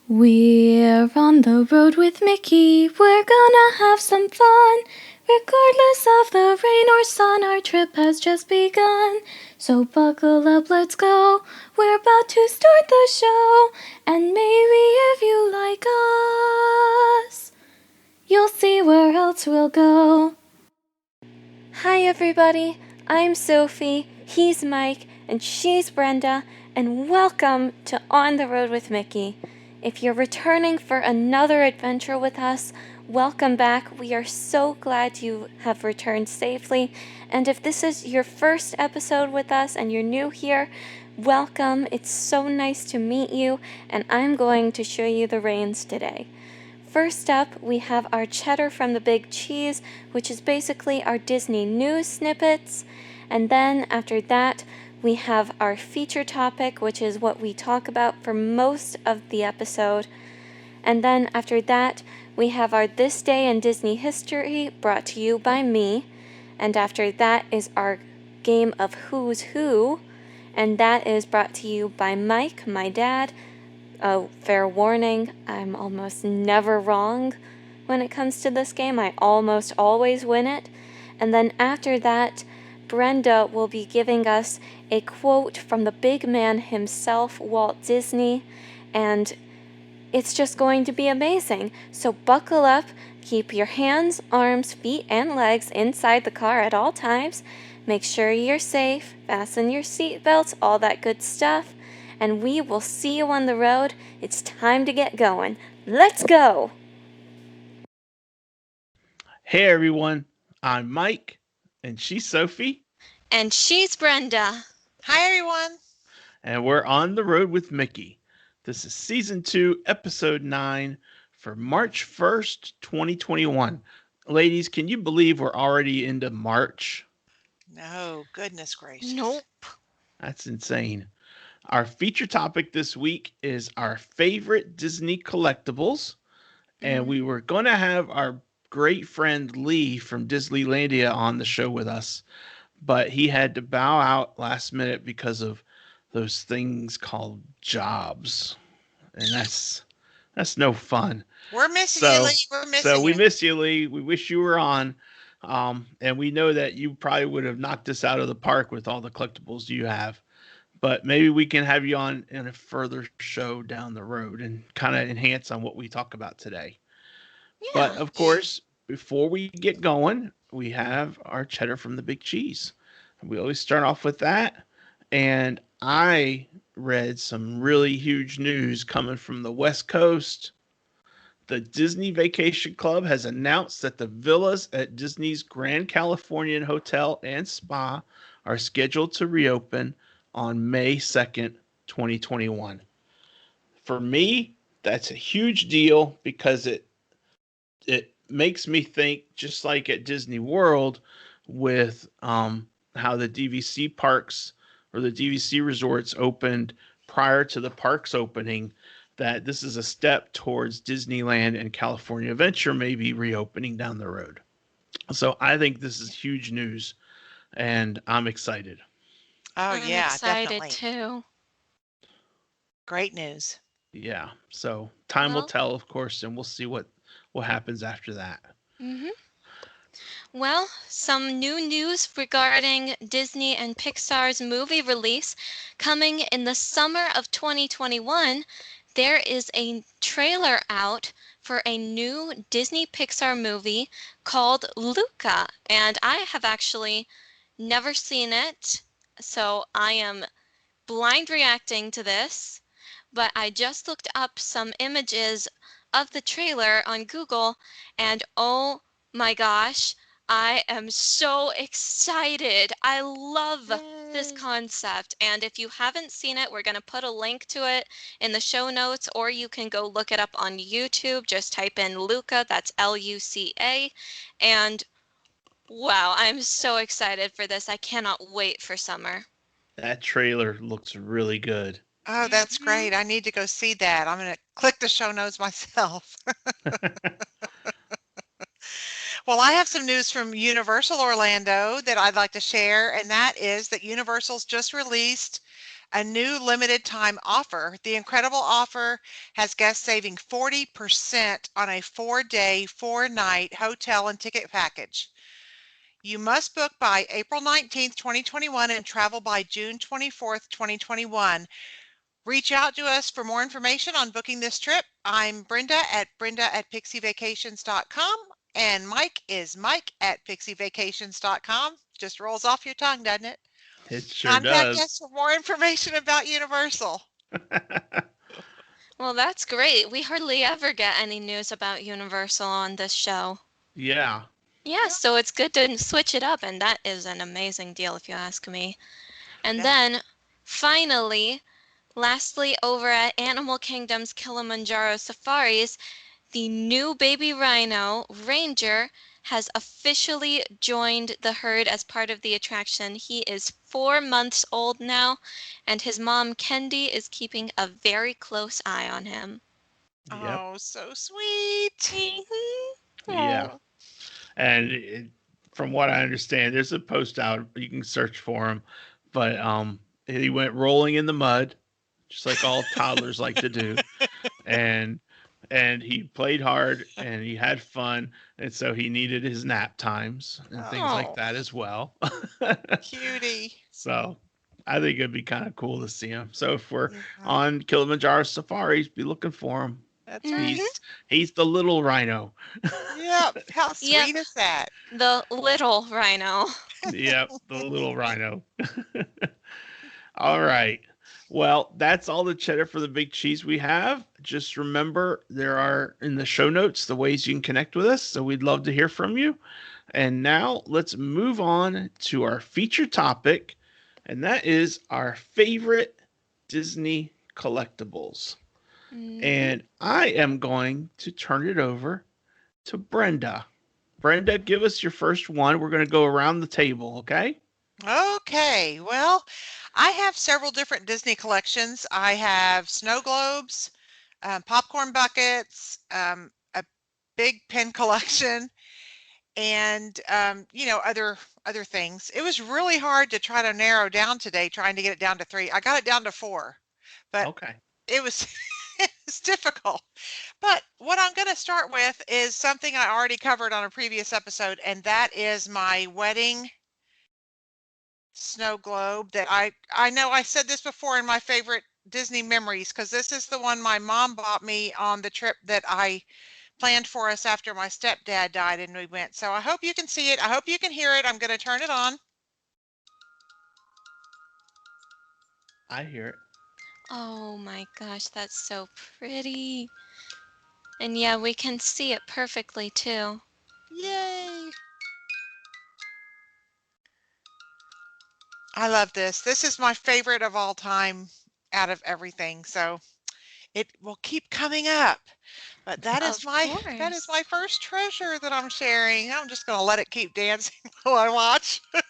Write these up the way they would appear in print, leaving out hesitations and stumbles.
We're on the road with Mickey, we're gonna have some fun. Regardless of the rain or sun, our trip has just begun. So buckle up, let's go, we're about to start the show. And maybe if you like us, you'll see where else we'll go. Hi everybody, I'm Sophie, he's Mike, and she's Brenda, and welcome to On the Road with Mickey. If you're returning for another adventure with us, welcome back. We are so glad you have returned safely. And if this is your first episode with us and you're new here, welcome. It's so nice to meet you, and I'm going to show you the reins today. First up, we have our Cheddar from the Big Cheese, which is basically our Disney news snippets. And then after that, we have our feature topic, which is what we talk about for most of the episode. And then after that, we have our This Day in Disney History, brought to you by me. And after that is our game of Who's Who, and that is brought to you by Mike, my dad. Oh, fair warning, I'm almost never wrong when it comes to this game. I almost always win it. And then after that, Brenda will be giving us a quote from the big man himself, Walt Disney, and it's just going to be amazing. So buckle up, keep your hands, arms, feet, and legs inside the car at all times. Make sure you're safe, fasten your seatbelts, all that good stuff. And we will see you on the road. It's time to get going. Let's go! Hey everyone, I'm Mike, and she's Sophie, And she's Brenda. Hi, everyone. and we're on the road with Mickey. This is season 2, episode 9 for March 1st, 2021. Ladies, can you believe we're already into March? No, goodness gracious. Nope. That's insane. Our feature topic this week is our favorite Disney collectibles, and we were going to have our great friend Lee from Disneylandia on the show with us, but he had to bow out last minute because of those things called jobs, and that's no fun. We're missing you, So Lee. We're so missing we you. miss you, Lee. We wish you were on. And we know that you probably would have knocked us out of the park with all the collectibles you have. But maybe we can have you on in a further show down the road and kind of enhance on what we talk about today. Yeah. But of course, before we get going, we have our cheddar from the big cheese. We always start off with that. And I read some really huge news coming from the West Coast. The Disney Vacation Club has announced that the villas at Disney's Grand Californian Hotel and Spa are scheduled to reopen on May 2nd, 2021. For me, that's a huge deal because it makes me think, just like at Disney World with how the DVC parks or the DVC resorts opened prior to the parks opening, that this is a step towards Disneyland and California Adventure maybe reopening down the road. So I think this is huge news, and I'm excited. Oh, I'm yeah, excited definitely. too. Great news. Yeah. So time will Well, tell, of course, and we'll see what happens after that. mhm. Well, some new news regarding Disney and Pixar's movie release coming in the summer of 2021. There is a trailer out for a new Disney Pixar movie called Luca, and I have actually never seen it, so I am blind reacting to this. But I just looked up some images of the trailer on Google, and oh my gosh, I am so excited. I love this Yay. concept. And if you haven't seen it, we're going to put a link to it in the show notes, or you can go look it up on YouTube. Just type in Luca, that's Luca. And wow, I'm so excited for this. I cannot wait for summer. That trailer looks really good. Oh, that's Hmm. great. I need to go see that. I'm going to click the show notes myself. Well, I have some news from Universal Orlando that I'd like to share, and that is that Universal's just released a new limited time offer. The incredible offer has guests saving 40% on a 4-day, 4-night hotel and ticket package. You must book by April 19th, 2021 and travel by June 24th, 2021. Reach out to us for more information on booking this trip. I'm Brenda at pixievacations.com and Mike is Mike@pixievacations.com. Just rolls off your tongue, doesn't it? It sure Contact does. us for more information about Universal. Well, that's great. We hardly ever get any news about Universal on this show. Yeah. Yeah, so it's good to switch it up, and that is an amazing deal if you ask me. And Yeah. then, finally, lastly, over at Animal Kingdom's Kilimanjaro Safaris, the new baby rhino, Ranger, has officially joined the herd as part of the attraction. He is 4 months old now, and his mom, Kendi, is keeping a very close eye on him. Yep. Oh, so sweet. Yeah. Oh. And from what I understand, there's a post out. You can search for him, but he went rolling in the mud, just like all toddlers like to do, and he played hard and he had fun, and so he needed his nap times and things like Oh. that as well. Cutie. So I think it'd be kind of cool to see him. So if we're Yeah, on Kilimanjaro safaris, be looking for him. that's Mhm. right. He's the little rhino. Yep. How Yep. sweet is that? The little rhino. Yep, the little rhino. All right. Well, that's all the cheddar for the big cheese we have. Just remember, there are in the show notes the ways you can connect with us. So we'd love to hear from you. And now let's move on to our feature topic, and that is our favorite Disney collectibles. Mhm. And I am going to turn it over to Brenda. Brenda, give us your first one. We're going to go around the table, okay? Okay, well, I have several different Disney collections. I have snow globes, popcorn buckets, a big pen collection, and other things. It was really hard to try to narrow down today, trying to get it down to 3. I got it down to 4, but Okay. it was it's difficult. But what I'm going to start with is something I already covered on a previous episode, and that is my wedding snow globe that I know I said this before in my favorite Disney memories, because this is the one my mom bought me on the trip that I planned for us after my stepdad died and we went. So I hope you can see it. I hope you can hear it. I'm going to turn it on. I hear it. Oh my gosh, that's so pretty. And yeah, we can see it perfectly too. Yay. I love this. This is my favorite of all time out of everything. So it will keep coming up. But that is Of my course. first treasure that I'm sharing. I'm just going to let it keep dancing while I watch. All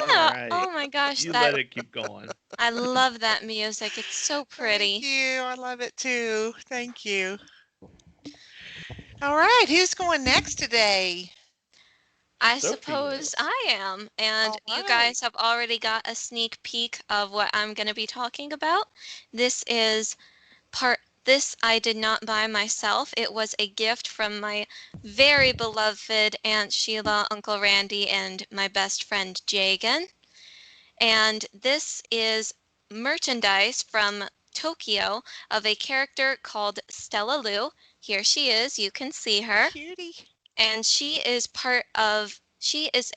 Yeah. right. Oh my gosh, You that let it keep going. I love that music. It's so Thank pretty. you. I love it too. Thank you. All right, who's going next today? I Sophie suppose is. I am. And All you right. guys have already got a sneak peek of what I'm going to be talking about. This is this I did not buy myself. It was a gift from my very beloved Aunt Sheila, Uncle Randy, and my best friend Jagan. And this is merchandise from Tokyo of a character called Stella Lou. Here she is, you can see her. Cutie. And she is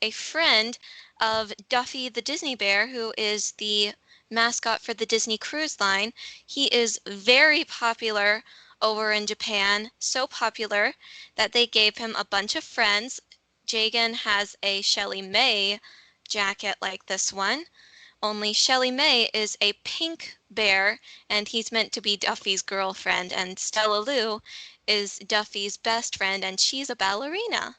a friend of Duffy the Disney Bear, who is the mascot for the Disney Cruise Line. He is very popular over in Japan, so popular that they gave him a bunch of friends. Jagan has a Shelly May jacket like this one, only Shelly May is a pink bear and he's meant to be Duffy's girlfriend, and Stella Lou is Duffy's best friend and she's a ballerina.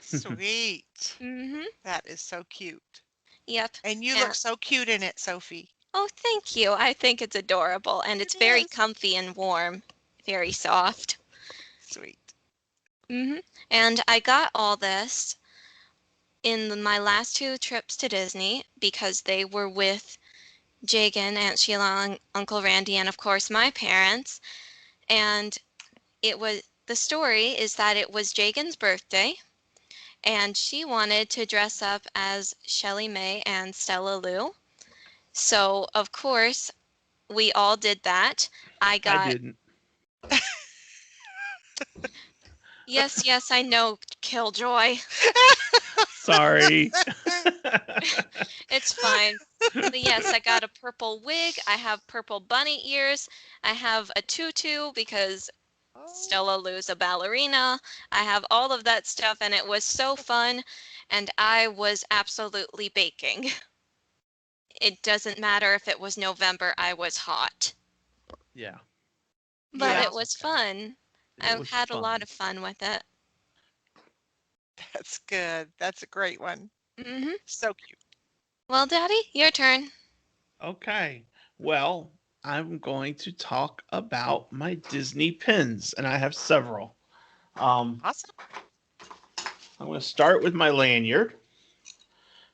Sweet. Mhm. That is so cute. Yep. And you look Yeah. so cute in it, Sophie. Oh, thank you. I think it's adorable and it's It very is. comfy and warm. Very soft. Sweet. Mhm. And I got all this in my last 2 trips to Disney because they were with Jagan, Aunt Sheila, Uncle Randy, and of course my parents. And the story is that it was Jagan's birthday, and she wanted to dress up as Shelley May and Stella Lou. So, of course, we all did that. I I got, didn't. yes, I know, Killjoy. Sorry. It's fine. But yes, I got a purple wig. I have purple bunny ears. I have a tutu because Oh, Stella Lou's a ballerina. I have all of that stuff, and it was so fun. And I was absolutely baking. It doesn't matter if it was November, I was hot. Yeah. But yeah, it was fun. It I was had a lot fun. of fun with it. that's good. That's a great one. Hmm. So cute. Well, Daddy, your turn. Okay. Well, I'm going to talk about my Disney pins, and I have several. Um, Awesome. I'm going to start with my lanyard,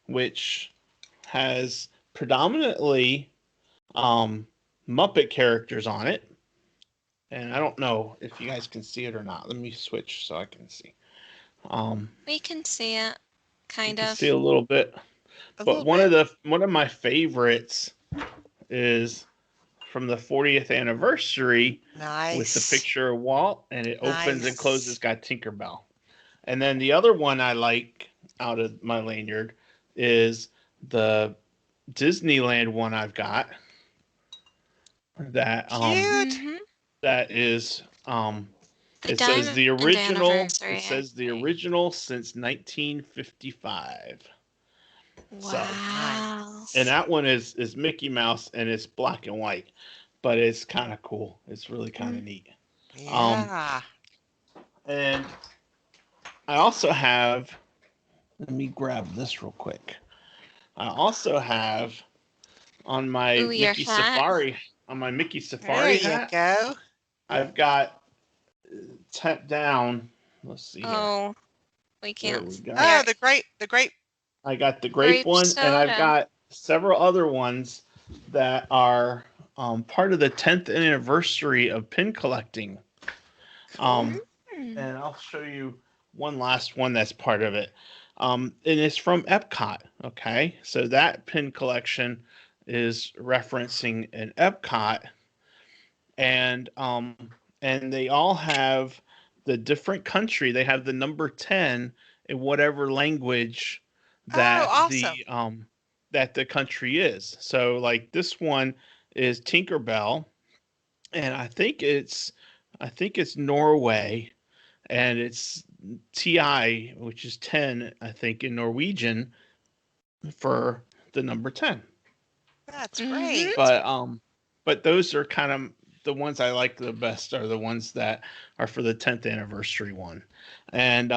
which has predominantly um, Muppet characters on it. And I don't know if you guys can see it or not. Let me switch so I can see. Um, We can see it, you kind can see of. a little bit, A but little bit. one of my favorites is from the 40th anniversary with the Nice. picture of Walt, and it opens and closes, Nice. got Tinkerbell. And then the other one I like out of my lanyard is the Disneyland one I've got that Cute. Hmm. that is The it says diamond the original it anniversary, I says the think. original since 1955. So, Wow. and Nice. that one is Mickey Mouse and it's black and white, but it's kind of cool. It's really kind Mm. of neat. Um Yeah. and I also have, let me grab this real quick. I also have on my Ooh, your Mickey hat. Safari There you hat, go. I've got tapped down. Let's see here. Oh, we What can't. we got? Oh, There. the grape. I got the grape Grape one, and I've soda. got several other ones that are part of the 10th anniversary of pin collecting. Cool. Um, Mm. and I'll show you one last one that's part of it. And it's from Epcot. Okay, so that pin collection is referencing an Epcot, and and they all have the different country. They have the number 10 in whatever language Oh, the awesome. that the country is. So like this one is Tinkerbell, and I think it's Norway, and it's TI, which is 10, I think, in Norwegian for the number 10. That's Hmm. great. But those are kind of the ones I like the best are the ones that are for the 10th anniversary one. And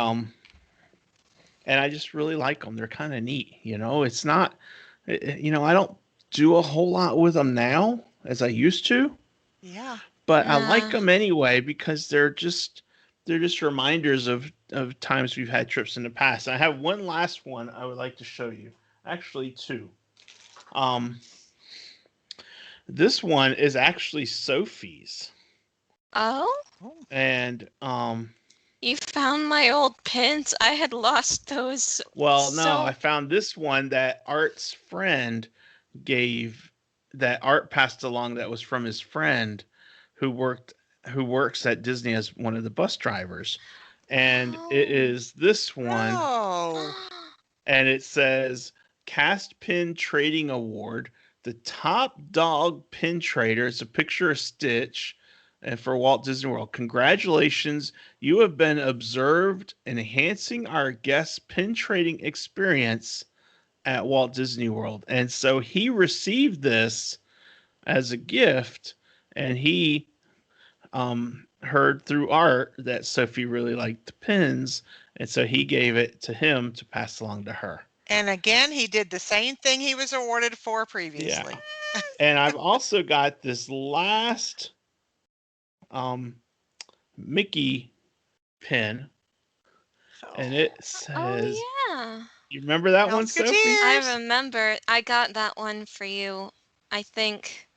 and I just really like them. They're kind of neat, you know. It's not you know, I don't do a whole lot with them now as I used to, Yeah. but I like Yeah. them anyway because they're just reminders of times we've had trips in the past. I have one last one I would like to show you. Actually, two. Um, this one is actually Sophie's, Oh, Oh, and you found my old pins. I had lost those. well, no, I So. found this one that Art's friend gave, that Art passed along, that was from his friend who worked who works at Disney as one of the bus drivers. And it Oh. is this one, oh, and it says Cast Pin Trading Award, the top dog pin trader. It's a picture of Stitch and for Walt Disney World. Congratulations, you have been observed enhancing our guest pin trading experience at Walt Disney World. And so he received this as a gift, and he heard through Art that Sophie really liked the pins, and so he gave it to him to pass along to her. and again, he did the same thing he was awarded for Yeah. previously. And I've also got this last um, Mickey pin, and Oh, it Oh, says, yeah. you remember that one, Sophie? I Musketeers. remember. I got that one for you. I think.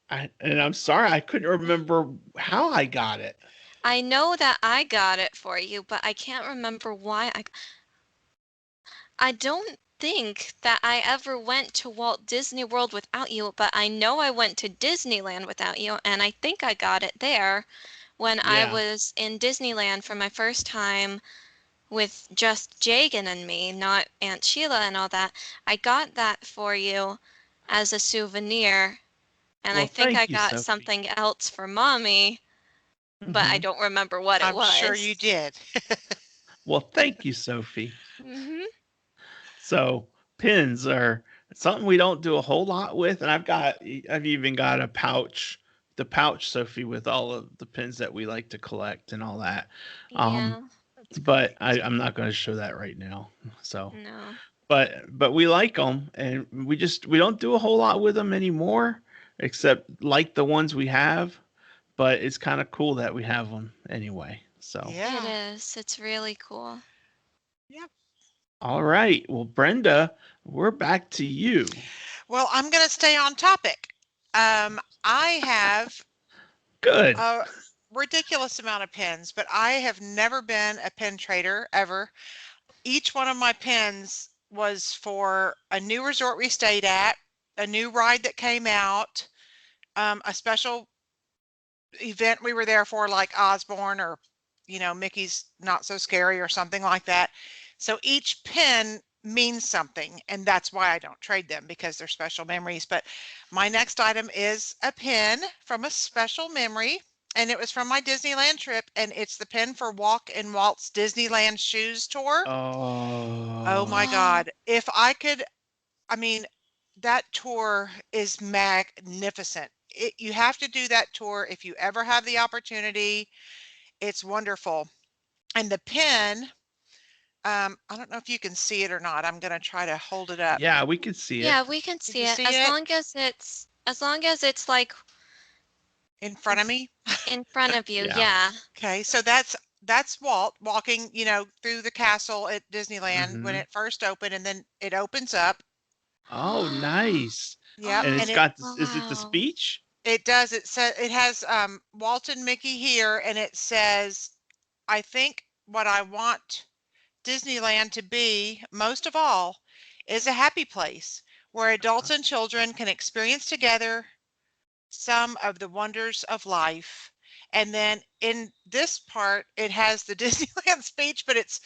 And I'm sorry, I couldn't remember how I got it. I know that I got it for you, but I can't remember why I don't think that I ever went to Walt Disney World without you, but I know I went to Disneyland without you, and I think I got it there when I Yeah. was in Disneyland for my first time with just Jagan and me, not Aunt Sheila and all that. I got that for you as a souvenir, and I Well, think I thank you, got Sophie. something else for Mommy, but I Hmm. don't remember what it I'm sure you was. did. Well, thank you, Sophie. Mhm. So pins are something we don't do a whole lot with, and I've even got a pouch, the pouch, Sophie, with all of the pins that we like to collect and all that. Um, Yeah, that's but great. I'm not going to show that right now. So, No. but we like them, and we don't do a whole lot with them anymore, except like the ones we have. But it's kind of cool that we have them anyway. So, It Yeah. is. It's really cool. Yeah. all right. Well, Brenda, we're back to you. Well, I'm going to stay on topic. I have Good. a ridiculous amount of pins, but I have never been a pin trader ever. Each one of my pins was for a new resort we stayed at, a new ride that came out, a special event we were there for, like Osborne or, Mickey's Not So Scary or something like that. So each pin means something, and that's why I don't trade them, because they're special memories. But my next item is a pin from a special memory, and it was from my Disneyland trip, and it's the pin for Walk in Walt's Disneyland Shoes tour. Oh my Oh, Oh, God. If I could, I mean, that tour is magnificent. You have to do that tour if you ever have the opportunity. It's wonderful. And the pin, I don't know if you can see it or not. I'm going to try to hold it up. yeah, we could see it. yeah, we can Did see you it see it as long as it's like in front of me? in front of you. Yeah. Yeah. Okay, so that's Walt walking, through the castle at Disneyland when Hmm. it first opened, and then it opens up. Oh, nice. Yep, And Oh, it's and it got this, is it the wow. speech? it does. It says it has Walt and Mickey here, and it says, "I think what I want Disneyland to be most of all is a happy place where adults and children can experience together some of the wonders of life." And then in this part, it has the Disneyland speech, but it's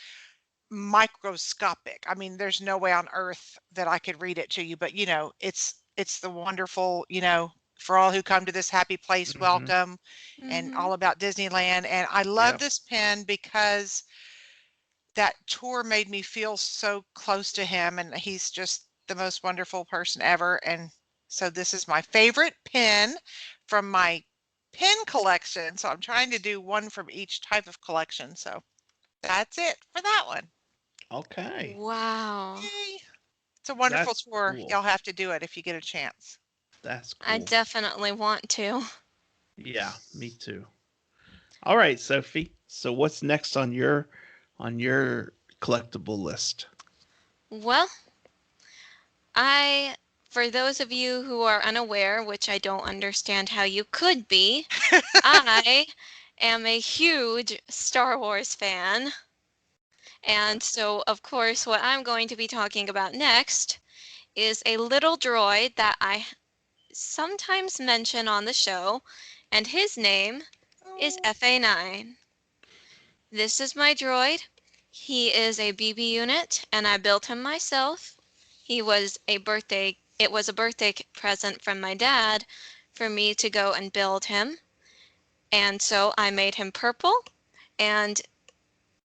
microscopic. I mean, there's no way on earth that I could read it to you, but it's the wonderful, for all who come to this happy place, Hmm. welcome, and Mhm. all about Disneyland. And I love Yep. this pen because that tour made me feel so close to him, and he's just the most wonderful person ever. And so this is my favorite pen from my pen collection. So I'm trying to do one from each type of collection. So that's it for that one. Okay. Wow. Yay. It's a wonderful That's tour. cool. Y'all have to do it if you get a chance. That's I cool. definitely want to. Yeah, me too. All right, Sophie. So what's next on your collectible list? Well, I, for those of you who are unaware, which I don't understand how you could be, I am a huge Star Wars fan. And so, of course, what I'm going to be talking about next is a little droid that I sometimes mention on the show, and his name is Oh, FA9. This is my droid. He is a BB unit, and I built him myself. It was a birthday present from my dad for me to go and build him. And so I made him purple. And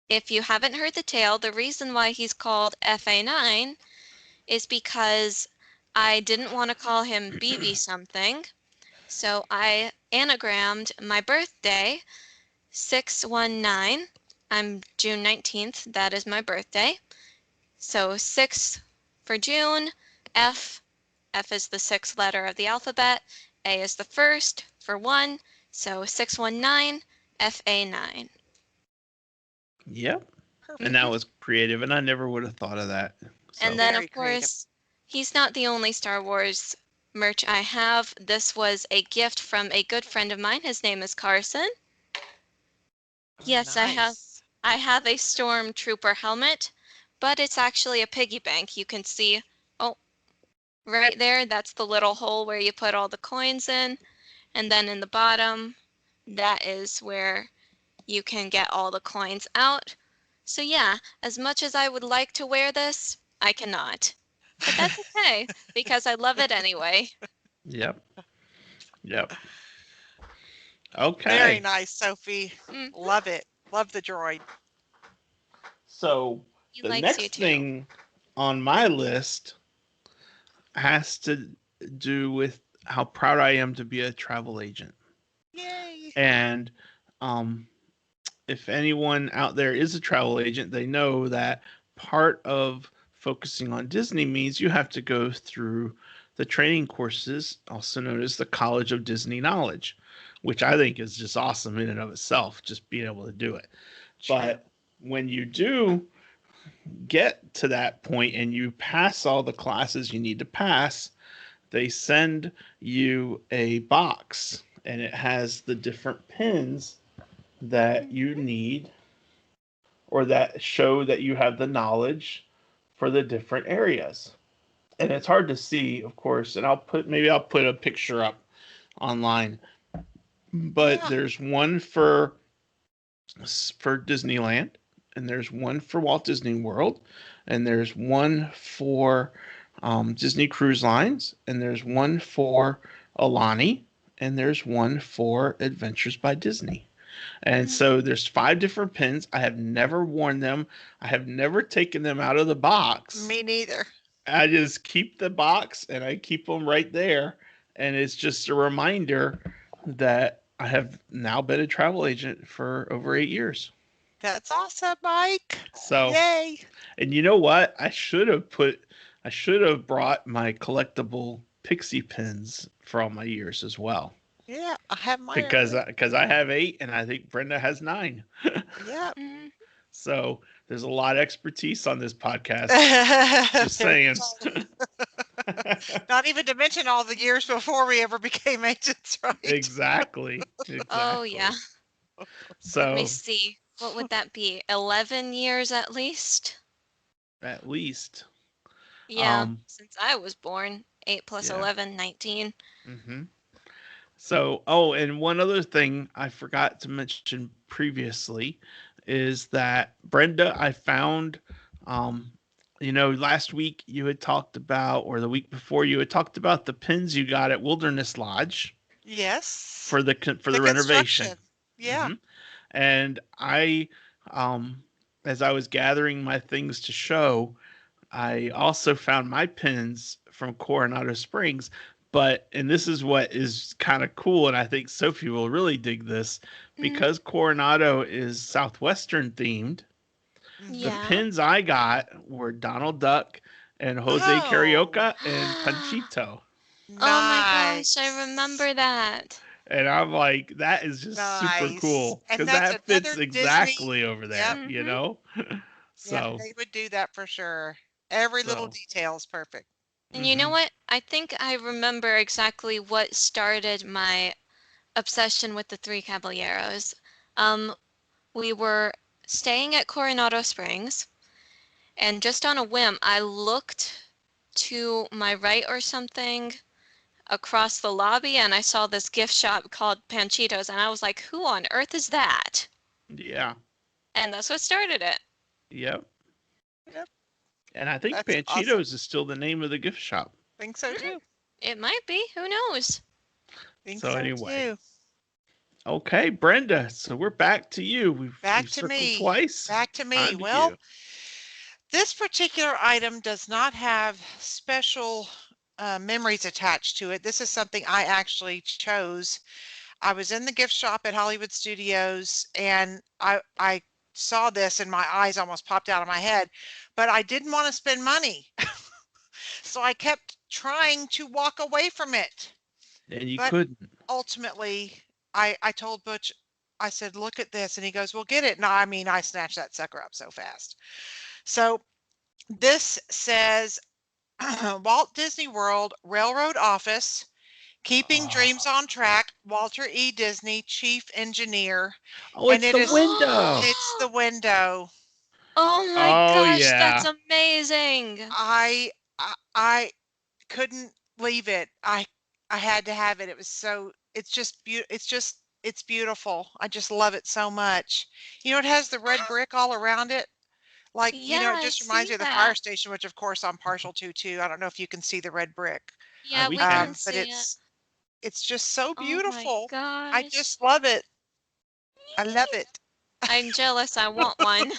if you haven't heard the tale, the reason why he's called FA9 is because I didn't want to call him BB something. So I anagrammed my birthday 619. I'm June 19th. That is my birthday. So 6 for June, F. F is the sixth letter of the alphabet. A is the first for 1. So 619, FA9. Yep. And that Hmm. was creative, and I never would have thought of that. And So then, very of creative. course, he's not the only Star Wars. merch I have. This was a gift from a good friend of mine. His name is Carson. Yes, Nice. I have a stormtrooper helmet, but it's actually a piggy bank. You can see, oh, right there, that's the little hole where you put all the coins in. And then in the bottom, that is where you can get all the coins out. So yeah, as much as I would like to wear this, I cannot. But that's okay, because I love it anyway. Yep. Yep. Very Okay. nice, Sophie. Mm, Love it. Love the droid. So he the likes you next too. thing on my list has to do with how proud I am to be a travel agent. Yay. And if anyone out there is a travel agent, they know that part of focusing on Disney means you have to go through the training courses, also known as the College of Disney Knowledge, which I think is just awesome in and of itself, just being able to do it. True. But when you do get to that point and you pass all the classes you need to pass, they send you a box and it has the different pins that you need or that show that you have the knowledge for the different areas. And it's hard to see, of course, and I'll put a picture up online. But Yeah. there's one for Disneyland, and there's one for Walt Disney World, and there's one for Disney Cruise Lines, and there's one for Alani, and there's one for Adventures by Disney. And Mm, so there's 5 different pins. I have never worn them. I have never taken them out of the box. Me neither. I just keep the box and I keep them right there. And it's just a reminder that I have now been a travel agent for over 8 years. That's awesome, Mike. So, Yay. and you know what? I should have brought my collectible pixie pins for all my years as well. Yeah, I have mine at Because home. I have 8 and I think Brenda has 9. Yep. mm. So there's a lot of expertise on this podcast. Just There you saying. go. Not even to mention all the years before we ever became agents, right? Exactly. Oh yeah. Exactly. Let me So see. What would that be? 11 years at least? at least, Yeah, um, since I was born. 8 plus yeah. 11, 19. hmm So, oh, and one other thing I forgot to mention previously is that Brenda, I found, um, last week you had talked about, or the week before you had talked about the pins you got at Wilderness Lodge Yes. for The the renovation. construction. Yeah. hmm And as I was gathering my things to show, I also found my pins from Coronado Springs. And this is what is kind of cool, and I think Sophie will really dig this Mm, because Coronado is Southwestern themed. The Hmm. yeah. pins I got were Donald Duck and Jose Oh, Carioca and Panchito. Oh my gosh, I nice. remember that. And I'm like, that is just super Nice. cool And because that's that fits another Disney. exactly over Yep. there, you Mm-hmm. know? Yep. So, They would do that for sure. Every little so, detail is perfect. And you know hmm what? I think I remember exactly what started my obsession with the Three Caballeros. Um, we were staying at Coronado Springs, and just on a whim, I looked to my right or something across the lobby, and I saw this gift shop called Panchitos, and I was like, who on earth is that? yeah, And that's what started it. yep. Yep. And I think That's awesome. Panchitos is still the name of the gift shop. Think so Mm, too. it might be. Who knows? Think So so anyway, too. okay, Brenda. So we're back to you. Back We've to circled me. twice. Back to me. On to Well, you. this particular item does not have special memories attached to it. This is something I actually chose. I was in the gift shop at Hollywood Studios and I saw this and my eyes almost popped out of my head, but I didn't want to spend money. So I kept trying to walk away from it. And you But couldn't. ultimately, I told Butch, I said, look at this. And he goes, well, get it. No, I mean, I snatched that sucker up so fast. So this says Walt Disney World Railroad Office, Keeping Dreams Oh, on Track, Walter E. Disney, Chief Engineer, oh, and it's the window. it's the window. Oh my Oh gosh, that's yeah, amazing. I couldn't leave it. I had to have it. It was so it's beautiful. I just love it so much. It has the red brick all around it. Like, Yeah, it I just reminds see me of the fire that. station, which of course I'm partial to too. I don't know if you can see the red brick. Yeah, we we can can. But see it. it's just so Oh my beautiful. I gosh. just love it. I love it. I'm jealous. I want one.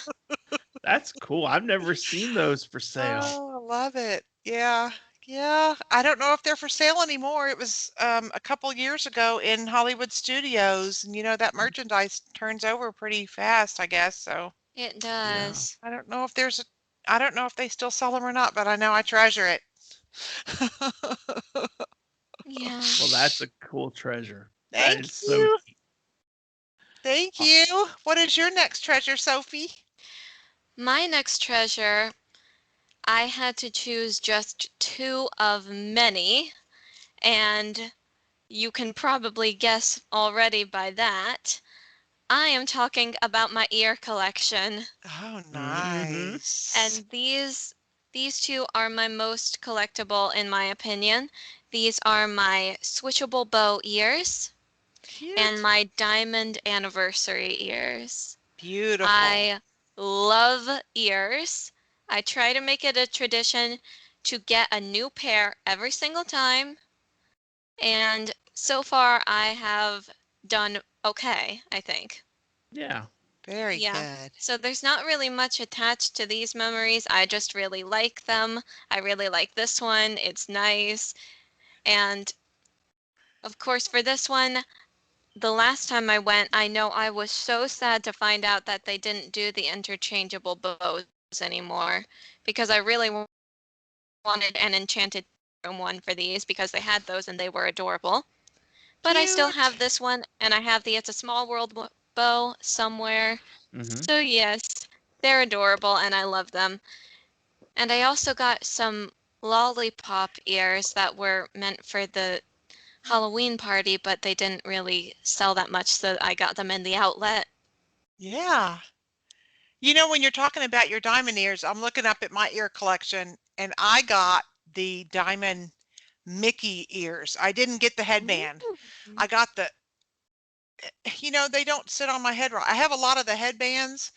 That's cool. I've never seen those for sale. Oh, I love it. Yeah. Yeah. I don't know if they're for sale anymore. It was a couple years ago in Hollywood Studios, and that merchandise turns over pretty fast, I guess. So It Yeah. does. I don't know if they still sell them or not, but I know I treasure it. Yeah. Well, that's a cool treasure. That Thank is so you. neat. Thank Uh, you. What is your next treasure, Sophie? My next treasure, I had to choose just two of many, and you can probably guess already by that. I am talking about my ear collection. Oh, mm-hmm. nice. And these two are my most collectible in my opinion. These are my switchable bow ears and Cute. my diamond anniversary ears. Beautiful. I love ears. I try to make it a tradition to get a new pair every single time, and so far I have done okay, I think. Yeah. Very Yeah. good. So there's not really much attached to these memories. I just really like them. I really like this one. It's nice. And of course, for this one, the last time I went, I know I was so sad to find out that they didn't do the interchangeable bows anymore because I really wanted an enchanted room one for these because they had those and they were adorable. But I still Cute. have this one and I have the It's a Small World bow somewhere. Mm-hmm. So yes, they're adorable and I love them. And I also got some lollipop ears that were meant for the Halloween party, but they didn't really sell that much, so I got them in the outlet. Yeah. When you're talking about your diamond ears, I'm looking up at my ear collection and I got the diamond Mickey ears. I didn't get the headband. Ooh. I got they don't sit on my head right. I have a lot of the headbands,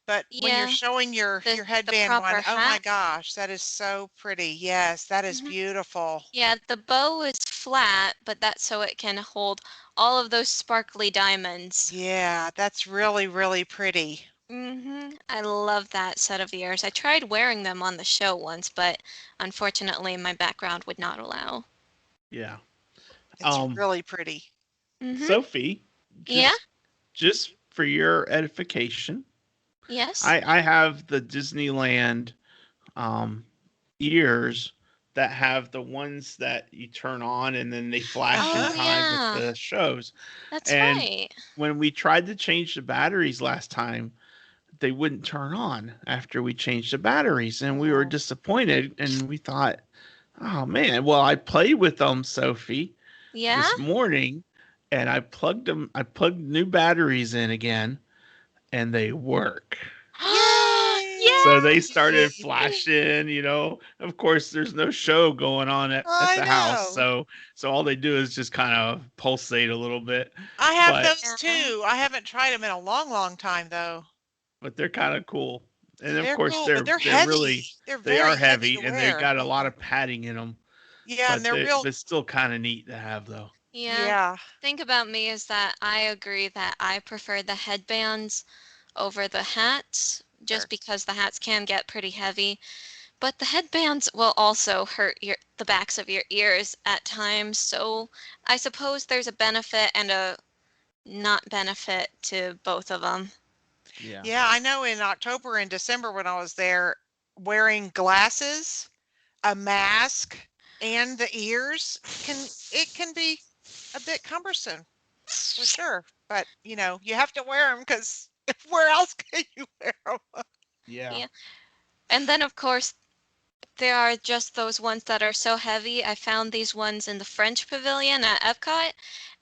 but when you're Yeah, showing your the headband proper one, oh my hat. gosh, that is so pretty. Yes, that is Mhm. beautiful. Yeah, the bow is flat, but that's so it can hold all of those sparkly diamonds. Yeah, that's really, really pretty. I love that set of ears. I tried wearing them on the show once, but unfortunately my background would not allow. Yeah. It's Um, really pretty. Mhm. Sophie, Yeah? just for your edification, Yes? I have the Disneyland um ears that have the ones that you turn on and then they flash in Oh Uh-huh. time with yeah. the shows. That's And right. when we tried to change the batteries last time, they wouldn't turn on after we changed the batteries and we were Oh, disappointed and we thought, "Oh man, well I played with them, Sophie, Yeah? this morning and I plugged new batteries in again and they work." So they started yay! Yay! flashing, Of course, there's no show going on at I the house, know. so all they do is just kind of pulsate a little bit, I have but those Yeah. too. I haven't tried them in a long, long time though. they're kind of cool. And of They're course, cool, but they're they're heavy. really They're they are very heavy to heavy and they wear. got a lot of padding in them, Yeah, and but they're they real. but still kind of neat to have though. Yeah. Yeah, Thing about me is that I agree that I prefer the headbands over the hats, just sure. because the hats can get pretty heavy. But the headbands will also hurt the backs of your ears at times, so I suppose there's a benefit and a not benefit to both of them. Yeah. Yeah, I know in October and December when I was there, wearing glasses, a mask, and the ears can be a bit cumbersome for sure. But you have to wear them because where else can you wear them? Yeah. Yeah. And then of course There are just those ones that are so heavy. I found these ones in the French pavilion at Epcot,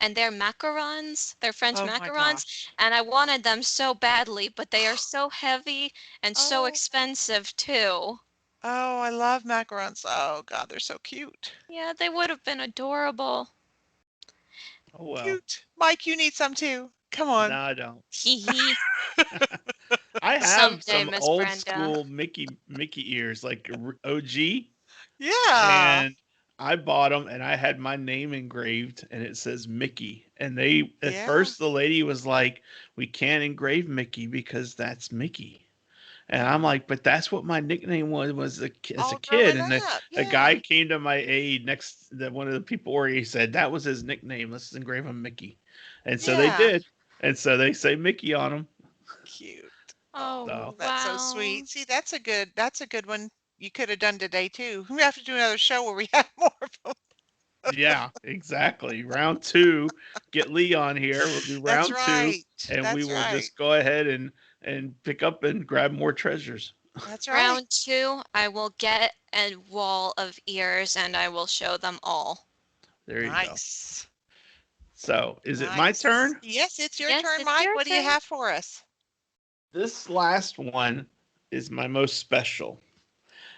and they're macarons. They're French Oh my macarons, gosh. and I wanted them so badly, but they are so heavy and so Oh, expensive too. oh, I love macarons. Oh God, they're so cute. Yeah, they would have been adorable. Oh well. Cute. Mike, you need some too. Come No, on. I don't. Hee hee. I have Someday, some Miss old Brenda. school Mickey ears, like OG, Yeah. and I bought them, and I had my name engraved, and it says Mickey. And they, at Yeah. first, the lady was like, "We can't engrave Mickey because that's Mickey." And I'm Oh, like, "But that's what my nickname was as a all kid." growing And up. a guy Yeah. came to my aid next, that one of the people where he said that was his nickname. Let's engrave him Mickey. And so they Yeah. did. And so they say Mickey on them. Cute. So Oh, Oh, that's so wow. sweet. See, that's a good one you could have done today too. We have to do another show where we have more of them. yeah, exactly. Round two, get Lee on here. We'll do That's round two, right. and we That's will right. just go ahead and pick up and grab more treasures. That's right. Round two, I will get a wall of ears and I will show them all. There you go. Nice. So, is it my Nice. turn? Yes, it's your Yes, turn, it's Mike. your What do you turn. have for us? This last one is my most special.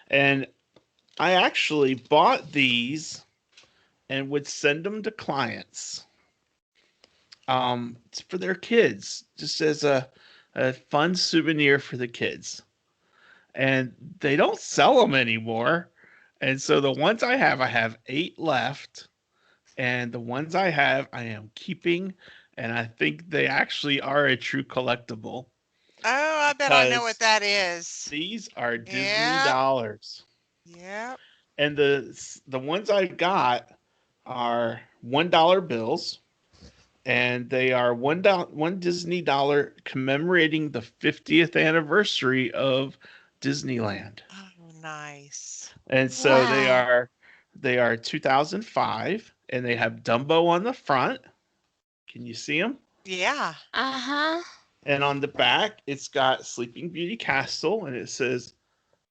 And I actually bought these and would send them to clients for their kids, just as a fun souvenir for the kids. And they don't sell them anymore. And so the ones I have 8 left. And the ones I am keeping. And I think they actually are a true collectible Oh, I bet I know what because that is. these are Disney Yep. dollars. Yep. And the ones I got are $1 bills, and they are one Disney dollar commemorating the 50th anniversary of Disneyland. Oh, nice. And so Wow. they are 2005, and they have Dumbo on the front. Can you see them? Yeah. Uh-huh. And on the back, it's got Sleeping Beauty Castle, and it says,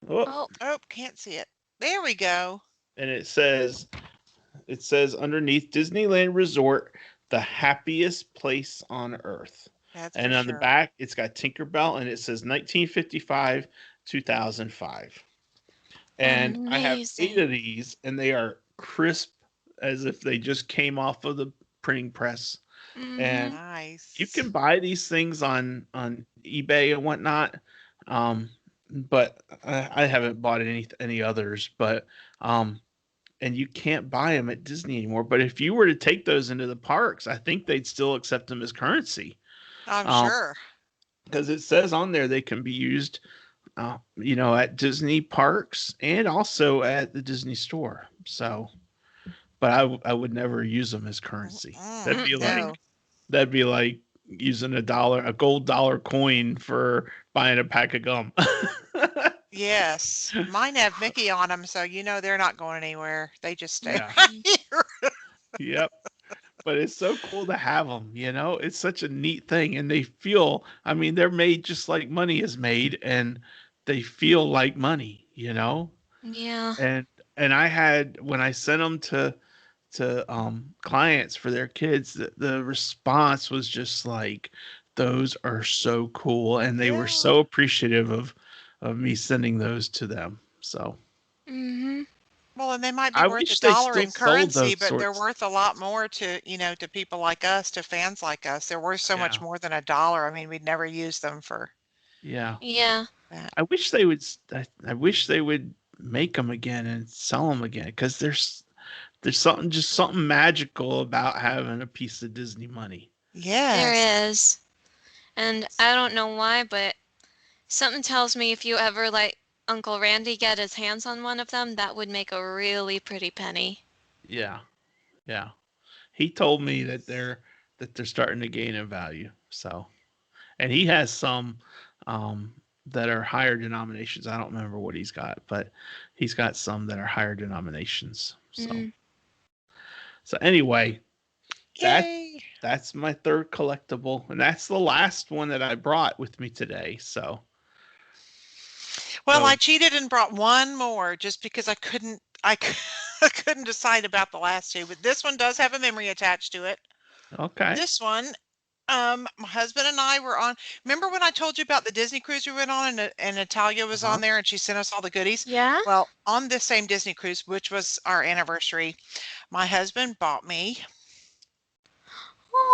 oh, Oh, Oh, can't see it. There we go. and it says underneath Disneyland Resort, the happiest place on earth. That's for And on the sure. back, it's got Tinkerbell and it says 1955, 2005. And I have 8 amazing. of these, and they are crisp as if they just came off of the printing press. Mm-hmm. And you Nice. can buy these things on eBay and whatnot. But I haven't bought any others. But and you can't buy them at Disney anymore. But if you were to take those into the parks, I think they'd still accept them as currency. I'm Um, sure. because it says on there they can be used, at Disney parks and also at the Disney store. So, but I would never use them as currency. Mm, Mm-mm. That'd be like using a gold dollar coin for buying a pack of gum. yes. Mine have Mickey on them, so you know they're not going anywhere. They just stay Yeah. right Mm-mm. here. Yep. But it's so cool to have them, It's such a neat thing, and they feel, I mean, they're made just like money is made, and they feel like money. Yeah. And I had when I sent them to clients for their kids, the response was just like, those are so cool, and they were Yeah. so appreciative of me sending those to them. So Mm-hmm. Well, and they might be I worth a wish they dollar still in sold currency, those but they're sorts. worth a lot more to people like us, to fans like us. They're worth so much Yeah, more than a dollar. I mean, we'd never use them for yeah. Yeah. that. I wish they would. I wish they would make them again and sell them again, because there's something magical about having a piece of Disney money. Yes. There is. And I don't know why, but something tells me if you ever let Uncle Randy get his hands on one of them, that would make a really pretty penny. Yeah, yeah. He told me that they're starting to gain in value. So, and he has some that are higher denominations. I don't remember what he's got, but he's got some that are higher denominations. So, Mm. anyway, that Yay. that's my third collectible, and that's the last one that I brought with me today. So, Well, I So, cheated and brought one more just because I couldn't decide about the last two, but this one does have a memory attached to it. okay. This one, my husband and I were on. Remember when I told you about the Disney cruise we went on, and Natalia was Uh-huh. on there, and she sent us all the goodies? Yeah? Well, on this same Disney cruise, which was our anniversary, my husband bought me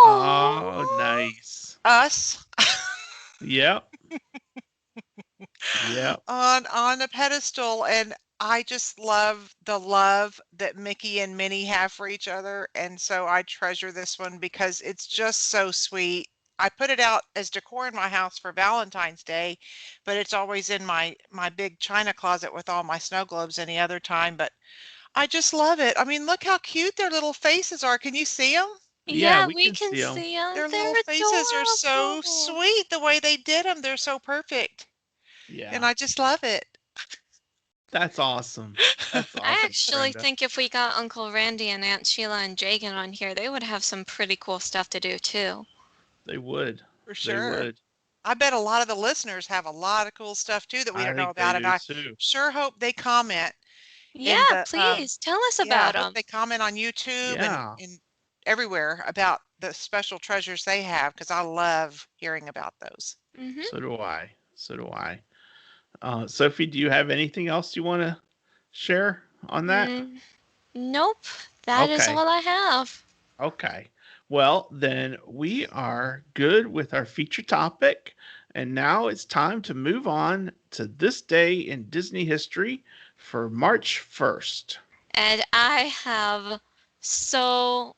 Oh, Oh. nice. us Yep. Yep. on a pedestal, and I just love the love that Mickey and Minnie have for each other, and so I treasure this one because it's just so sweet. I put it out as decor in my house for Valentine's Day, but it's always in my big china closet with all my snow globes any other time, but I just love it. I mean, look how cute their little faces are. Can you see them? Yeah, Yeah, we we can can see them. see them. Their little They're faces are so adorable. sweet the way they did them. They're so perfect, and Yeah. I just love it. That's awesome. That's I awesome, actually Brenda. think if we got Uncle Randy and Aunt Sheila and Jagan on here, they would have some pretty cool stuff to do too. They would. For They sure. would. I bet a lot of the listeners have a lot of cool stuff too that we I don't know think they about, and do I too. sure hope they comment in Yeah, the please tell us yeah, I about hope them. they comment on YouTube Yeah. and everywhere about the special treasures they have because I love hearing about those. Mhm. So do I. So do I. Sophie, do you have anything else you want to share on that? Mm, nope. That is Okay. all I have. Okay. Well, then we are good with our feature topic. And now it's time to move on to this day in Disney history for March 1st. And I have so,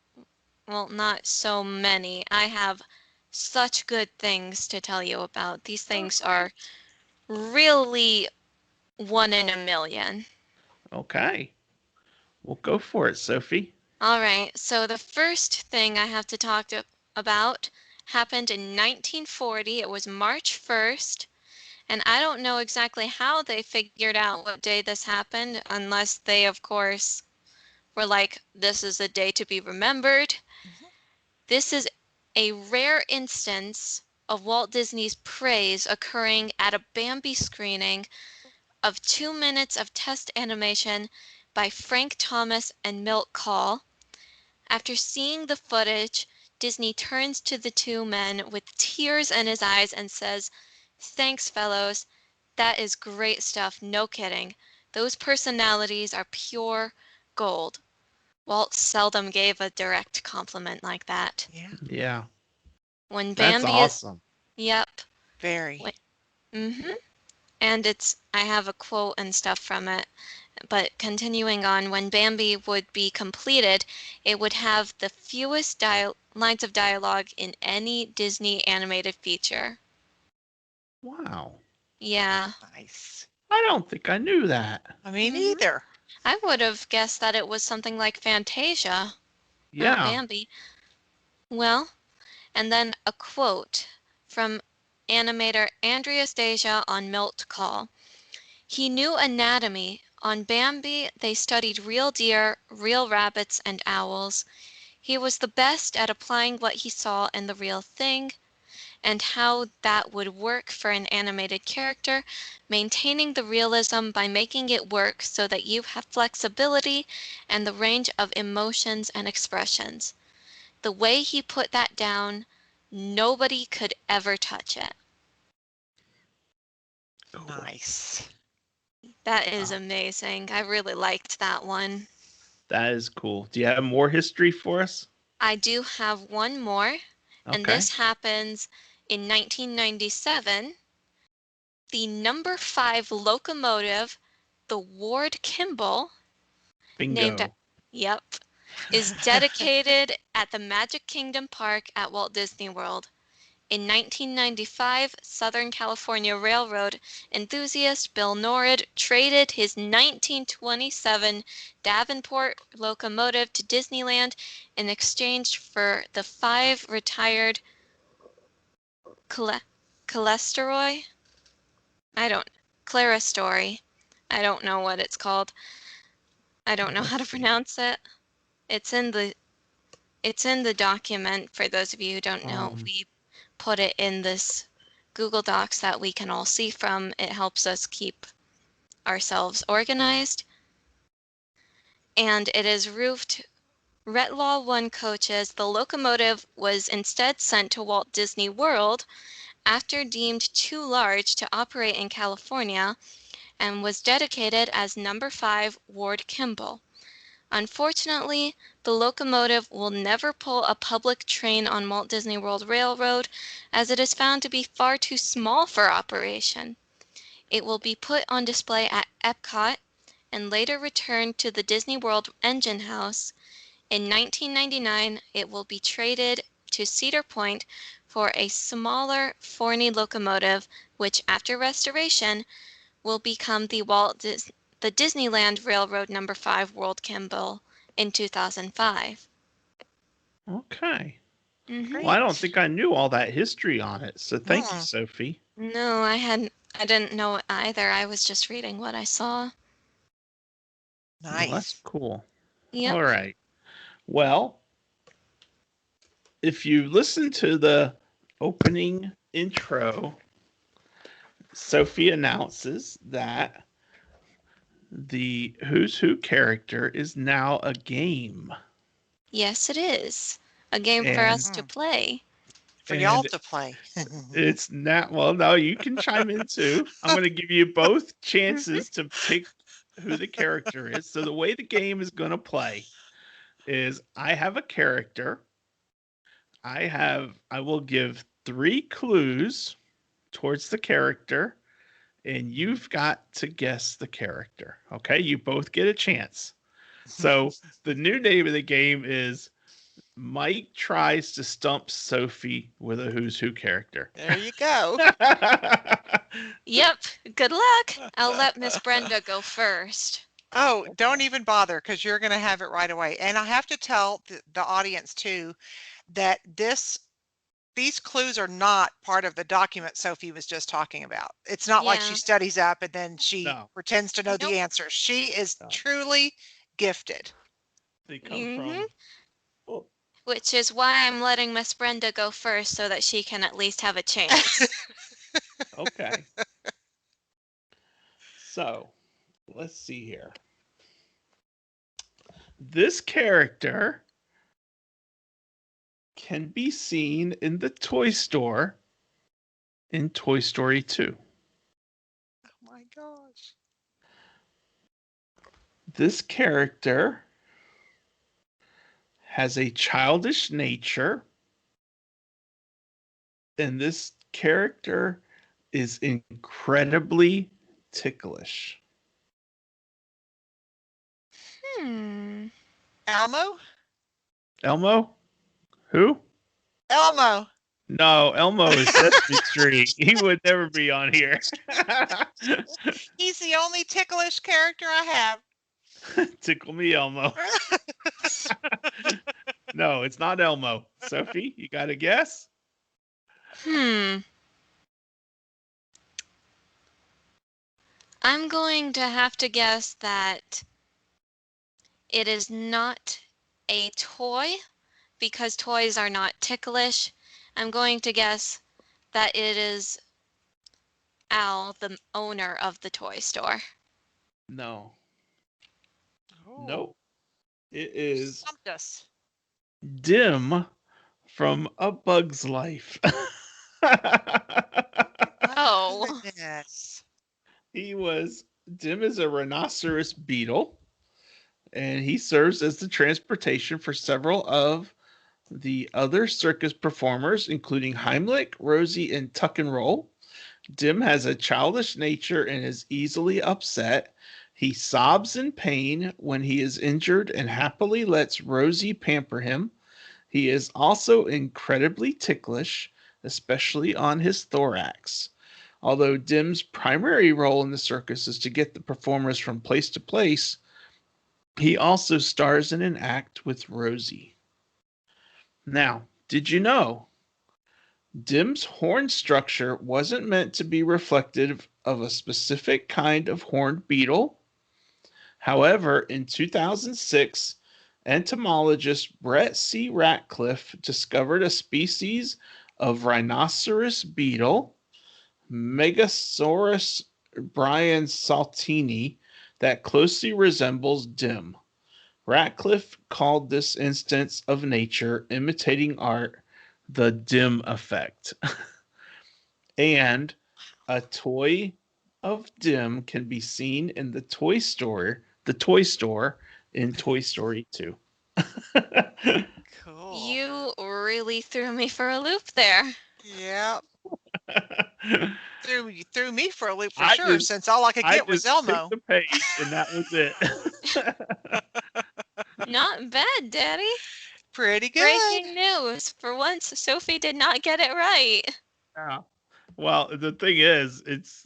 well, not so many. I have such good things to tell you about. These things are really one in a million. Okay. We'll go for it, Sophie. All right, so the first thing I have to about happened in 1940. It was March 1st, and I don't know exactly how they figured out what day this happened, unless they, of course, were like, this is a day to be remembered. Mhm. This is a rare instance of Walt Disney's praise occurring at a Bambi screening of 2 minutes of test animation by Frank Thomas and Milt Kahl. After seeing the footage, Disney turns to the two men with tears in his eyes and says, "Thanks, fellows. That is great stuff, no kidding. Those personalities are pure gold." Walt seldom gave a direct compliment like that. Yeah, Yeah. When That's Bambi is, awesome. yep. very. Mm-hmm. And I have a quote and stuff from it. But continuing on, when Bambi would be completed, it would have the fewest lines of dialogue in any Disney animated feature. Wow. Yeah. Nice. I don't think I knew that. I mean, hmm either. I would have guessed that it was something like Fantasia, not Yeah. Bambi. Well, and then a quote from animator Andreas Deja on Milt Call. He knew anatomy. On Bambi, they studied real deer, real rabbits, and owls. He was the best at applying what he saw in the real thing and how that would work for an animated character, maintaining the realism by making it work so that you have flexibility and the range of emotions and expressions. The way he put that down, nobody could ever touch it. Cool. Nice. That is Wow. amazing. I really liked that one. That is cool. Do you have more history for us? I do have one more, and Okay. this happens in 1997. The number 5 locomotive, the Ward Kimball, named, Bingo. yep, is dedicated at the Magic Kingdom Park at Walt Disney World. In 1995, Southern California Railroad enthusiast Bill Norrid traded his 1927 Davenport locomotive to Disneyland in exchange for the 5 retired Cholesteroy. I don't, Claristory. I don't know what it's called. I don't know how Let's to see. pronounce it. It's in the it's in the document. For those of you who don't know, Um, we put it in this Google Docs that we can all see from. It helps us keep ourselves organized. And it is roofed Retlaw 1 coaches. The locomotive was instead sent to Walt Disney World after deemed too large to operate in California and was dedicated as number 5 Ward Kimball. Unfortunately, the locomotive will never pull a public train on Walt Disney World Railroad as it is found to be far too small for operation. It will be put on display at Epcot and later returned to the Disney World Engine House. In 1999, it will be traded to Cedar Point for a smaller Forney locomotive, which after restoration will become the Disneyland Railroad Number 5 World Kimball in 2005. Okay. Mm-hmm. Well, I don't think I knew all that history on it, so thank you, Sophie. No, I didn't know it either. I was just reading what I saw. Nice. Well, that's cool. Yep. All right. Well, if you listen to the opening intro, Sophie announces that the Who's Who character is now a game. Yes, it is. A game for us to play. For y'all to play. It's not, well, no, you can chime in too. I'm going to give you both chances to pick who the character is. So the way the game is going to play is I have a character. I will give 3 clues towards the character, and you've got to guess the character. Okay, you both get a chance. So the new name of the game is Mike tries to stump Sophie with a Who's Who character. There you go. Yep. Good luck. I'll let Miss Brenda go first. Oh, don't even bother, because you're going to have it right away. And I have to tell the audience too that these clues are not part of the document Sophie was just talking about. It's not like she studies up and then she pretends to know the answer. She is truly gifted. They come from. Oh. Which is why I'm letting Miss Brenda go first so that she can at least have a chance. Okay. So, let's see here. This character can be seen in the toy store in Toy Story 2. Oh my gosh. This character has a childish nature, and this character is incredibly ticklish. Elmo? Elmo? Who? Elmo. No, Elmo is Sesame Street. He would never be on here. He's the only ticklish character I have. Tickle me, Elmo. No, it's not Elmo. Sophie, you got a guess? I'm going to have to guess that it is not a toy because toys are not ticklish. I'm going to guess that it is Al, the owner of the toy store. No. Oh. Nope. It is Stumped us. Dim from A Bug's Life. Oh. Yes. Dim is a rhinoceros beetle, and he serves as the transportation for several of the other circus performers, including Heimlich, Rosie, and Tuck and Roll. Dim has a childish nature and is easily upset. He sobs in pain when he is injured and happily lets Rosie pamper him. He is also incredibly ticklish, especially on his thorax. Although Dim's primary role in the circus is to get the performers from place to place, he also stars in an act with Rosie. Now, did you know Dim's horn structure wasn't meant to be reflective of a specific kind of horned beetle? However, in 2006, entomologist Brett C. Ratcliffe discovered a species of rhinoceros beetle, Megasaurus Brian Saltini that closely resembles Dim. Ratcliffe called this instance of nature imitating art the Dim effect. And a toy of Dim can be seen in the toy store in Toy Story 2. Cool. You really threw me for a loop there. Yeah. Threw me for a loop for I sure, just since all I could I get was just picked Elmo. the page and that was it. Not bad, Daddy. Pretty good. Breaking news. For once, Sophie did not get it right. Yeah. Well, the thing is, it's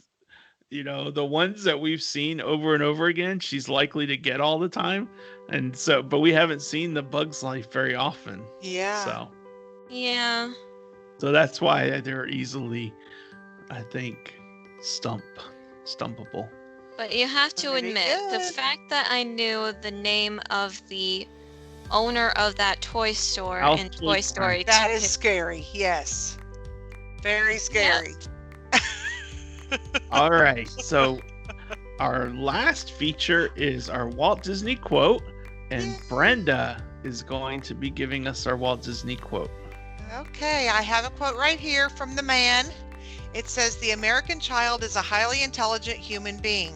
the ones that we've seen over and over again, she's likely to get all the time. And so, but we haven't seen the Bugs Life very often. Yeah. Yeah. So that's why they're easily, I think, stumpable. But you have to Pretty admit, the good. fact that I knew the name of the owner of that toy store in Absolutely Toy Story 2. That is scary. Yes. Very scary. All right. So our last feature is our Walt Disney Quote, and Brenda is going to be giving us our Walt Disney Quote. Okay, I have a quote right here from the man. It says, "The American child is a highly intelligent human being,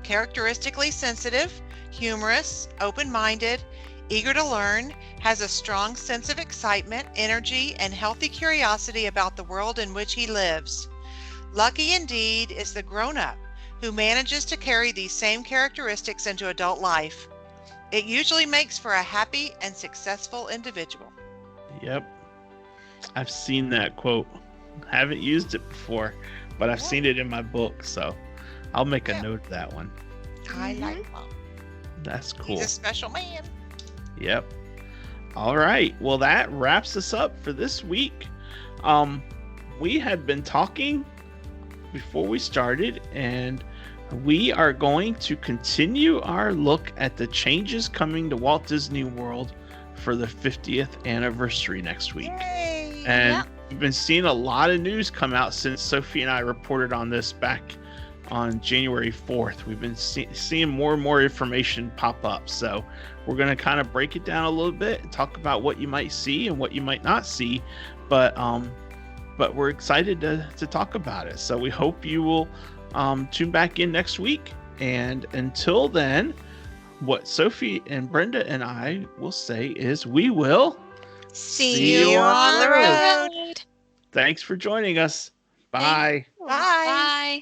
characteristically sensitive, humorous, open-minded, eager to learn, has a strong sense of excitement, energy, and healthy curiosity about the world in which he lives. Lucky indeed is the grown-up who manages to carry these same characteristics into adult life. It usually makes for a happy and successful individual." Yep. I've seen that quote. Haven't used it before, but I've seen it in my book, so I'll make a note of that one. I like him. That's cool. He's a special man. Yep. All right. Well, that wraps us up for this week. We had been talking before we started, and we are going to continue our look at the changes coming to Walt Disney World for the 50th anniversary next week. Yay. And we've been seeing a lot of news come out since Sophie and I reported on this back on January 4th. We've been seeing more and more information pop up. So we're going to kind of break it down a little bit and talk about what you might see and what you might not see. But we're excited to talk about it. So we hope you will tune back in next week. And until then, what Sophie and Brenda and I will say is we will See you on the road. Thanks for joining us. Bye. Bye. Bye.